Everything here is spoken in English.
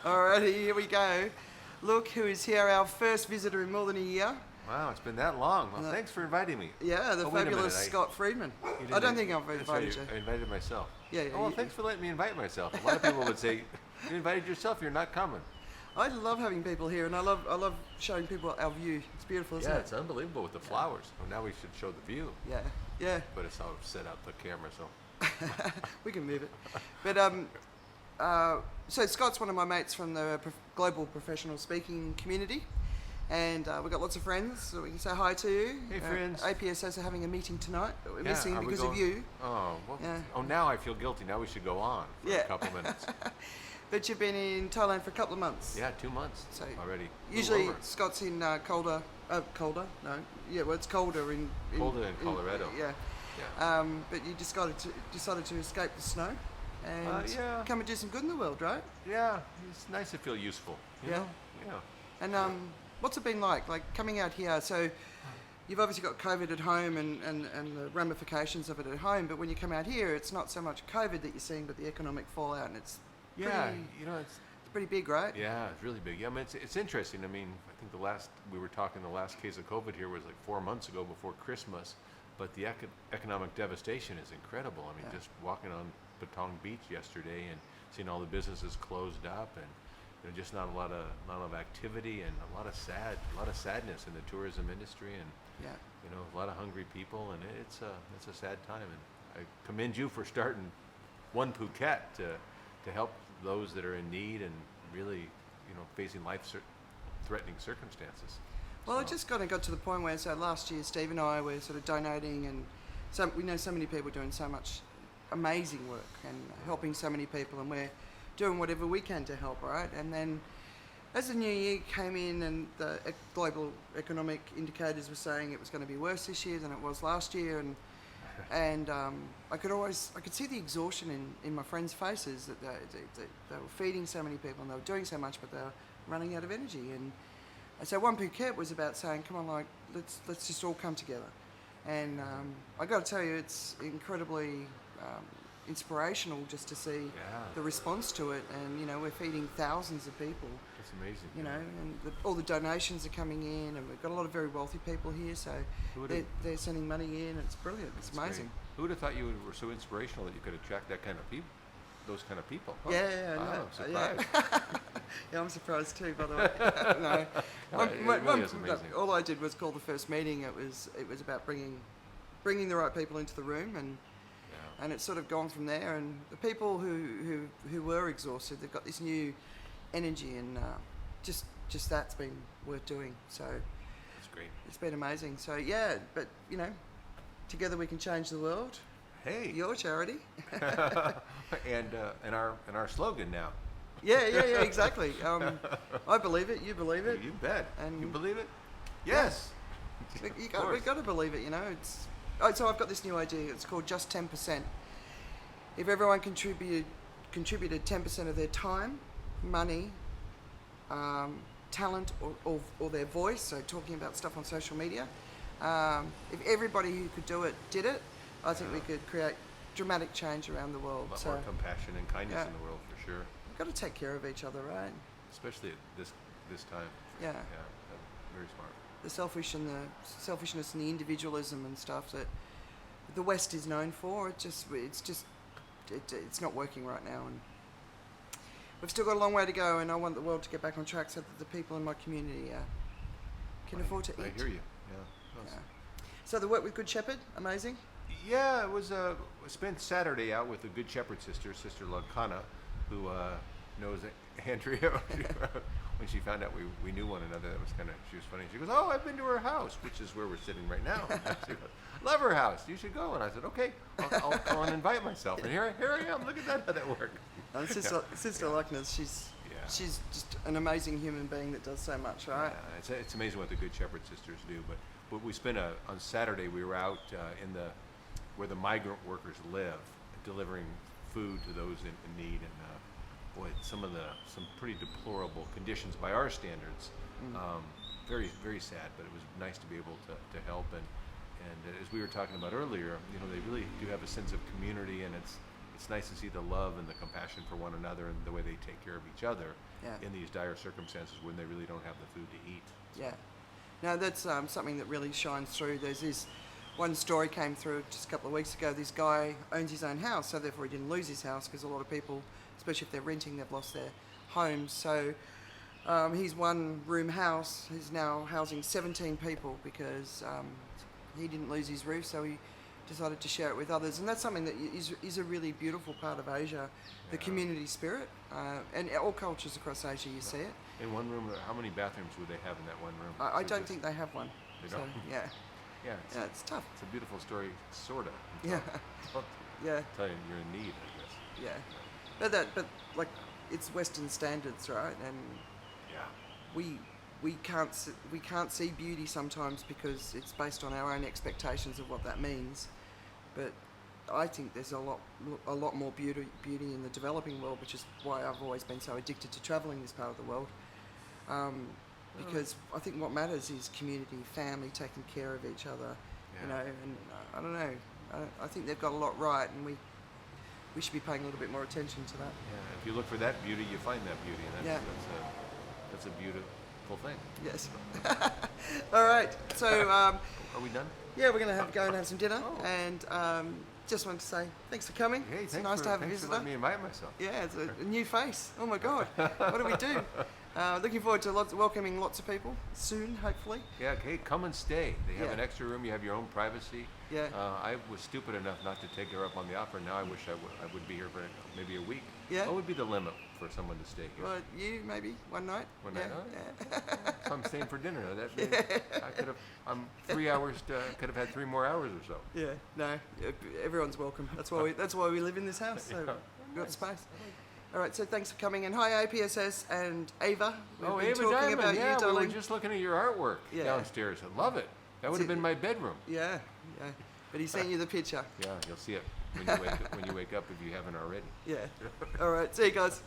Alrighty, here we go. Look who is here, our first visitor in more than a year. Wow, it's been that long. Well, thanks for inviting me. Yeah, the fabulous Scott Friedman. I don't think I've invited you. I invited myself. Yeah. Oh, well, thanks for letting me invite myself. A lot of people would say, you invited yourself, you're not coming. I love having people here, and I love showing people our view. It's beautiful, isn't it? Yeah, it's unbelievable with the flowers. Well, now we should show the view. Yeah. But it's all set up, the camera, so. We can move it. But so Scott's one of my mates from the global professional speaking community, and we've got lots of friends, so we can say hi to you. Hey, friends. APSS are having a meeting tonight that we're missing because of you. Oh, well, now I feel guilty. Now we should go on for a couple minutes. But you've been in Thailand for a couple of months. Yeah, 2 months already. Usually Scott's in colder? No. Yeah, well, it's colder in Colorado. Yeah. But you decided to escape the snow and come and do some good in the world, right? Yeah, it's nice to feel useful. You know? Yeah. And what's it been like coming out here? So you've obviously got COVID at home and the ramifications of it at home, but when you come out here, it's not so much COVID that you're seeing, but the economic fallout, and it's it's pretty big, right? Yeah, it's really big. Yeah, I mean, it's interesting. I mean, I think the last case of COVID here was like 4 months ago before Christmas, but the economic devastation is incredible. I mean, just walking on Patong Beach yesterday and seeing all the businesses closed up, and just not a lot of activity, and a lot of sadness in the tourism industry, and a lot of hungry people, and it's a sad time. And I commend you for starting One Phuket to help those that are in need and really facing life-threatening circumstances. Well, it just kind of got to the point where, so last year Steve and I were sort of donating, and we know so many people doing so much amazing work and helping so many people, and we're doing whatever we can to help, right? And then as the new year came in and the global economic indicators were saying it was going to be worse this year than it was last year, and I could see the exhaustion in my friends' faces that they were feeding so many people and they were doing so much, but they were running out of energy. And so One Phuket was about saying, come on, let's just all come together. And I got to tell you, it's incredibly inspirational just to see the response to it. And we're feeding thousands of people. It's amazing. And all the donations are coming in, and we've got a lot of very wealthy people here, so they're sending money in. It's brilliant. It's amazing. Great. Who would have thought you were so inspirational that you could attract that kind of people? Those kind of people. Huh? Yeah. Wow, I'm surprised. Yeah, I'm surprised too, by the way. No. All I did was call the first meeting. It was about bringing the right people into the room, and it's sort of gone from there. And the people who were exhausted, they've got this new energy, and just that's been worth doing. So that's great. It's been amazing. So but together we can change the world. Hey, your charity. and our slogan now. Yeah, exactly. I believe it. You believe it. You bet. And you believe it? Yes. We've got to believe it. So I've got this new idea. It's called Just 10%. If everyone contributed 10% of their time, money, talent, or their voice, so talking about stuff on social media, if everybody who could do it did it, I think we could create dramatic change around the world. A lot more compassion and kindness in the world, for sure. We've got to take care of each other, right? Especially at this time. Yeah. Very smart. The selfishness and the individualism and stuff that the West is known for, it's not working right now, and we've still got a long way to go, and I want the world to get back on track so that the people in my community can afford to eat. I hear you. Yeah. So the work with Good Shepherd, amazing. Yeah, it was. I spent Saturday out with the Good Shepherd sister Lankana, who knows Andrea. When she found out we knew one another, she was funny. She goes, "Oh, I've been to her house," which is where we're sitting right now. She goes, "Love her house. You should go." And I said, "Okay, I'll call and invite myself." And here I am. Look at that, how that worked. And Sister Lankana, she's just an amazing human being that does so much, right? Yeah, it's amazing what the Good Shepherd sisters do. But we spent on Saturday. We were out where the migrant workers live, delivering food to those in need, and some pretty deplorable conditions by our standards. Very, very sad, but it was nice to be able to help. And as we were talking about earlier, they really do have a sense of community, and it's nice to see the love and the compassion for one another and the way they take care of each other in these dire circumstances when they really don't have the food to eat. Yeah. No, that's something that really shines through. There's this one story came through just a couple of weeks ago. This guy owns his own house, so therefore he didn't lose his house, because a lot of people, especially if they're renting, they've lost their homes. So his one-room house is now housing 17 people because he didn't lose his roof, so he decided to share it with others. And that's something that is a really beautiful part of Asia, the community spirit. And all cultures across Asia, you see it. In one room, how many bathrooms would they have in that one room? I don't think they have one. They So, don't? yeah. Yeah, It's tough. it's a beautiful story, sort of. Yeah. Yeah. Tell you, you're in need, I guess. Yeah. But like, it's Western standards, right? And Yeah. we can't see beauty sometimes because it's based on our own expectations of what that means. But I think there's a lot more beauty in the developing world, which is why I've always been so addicted to travelling this part of the world. Because I think what matters is community, family, taking care of each other, you know. And I don't know. I think they've got a lot right, and we should be paying a little bit more attention to that. Yeah, if you look for that beauty, you find that beauty, and that's a beautiful thing. Yes. All right. So. Are we done? Yeah, we're going to go and have some dinner, and just wanted to say thanks for coming. Hey, it's nice to have a thanks visitor. for letting me invite myself. Yeah, it's a new face. Oh my God, what do we do? Looking forward to welcoming lots of people soon, hopefully. Yeah, hey, come and stay. They have Yeah. an extra room. You have your own privacy. Yeah. I was stupid enough not to take her up on the offer. Now I wish I would be here for maybe a week. Yeah. What would be the limit for someone to stay here? Well, you maybe one night. One yeah. night? Oh, Yeah. So I'm staying for dinner. I could have. I'm 3 hours. Could have had 3 more hours or so. Yeah. No, everyone's welcome. That's why we live in this house. So Yeah. we've got space. All right, so thanks for coming, and hi APSS and Ava. We've been Ava talking Diamond. about Yeah, you, we were darling. just looking at your artwork downstairs. I love it. That would have been my bedroom. Yeah. But he sent you the picture. Yeah, you'll see it when you wake up if you haven't already. Yeah. All right, see you guys.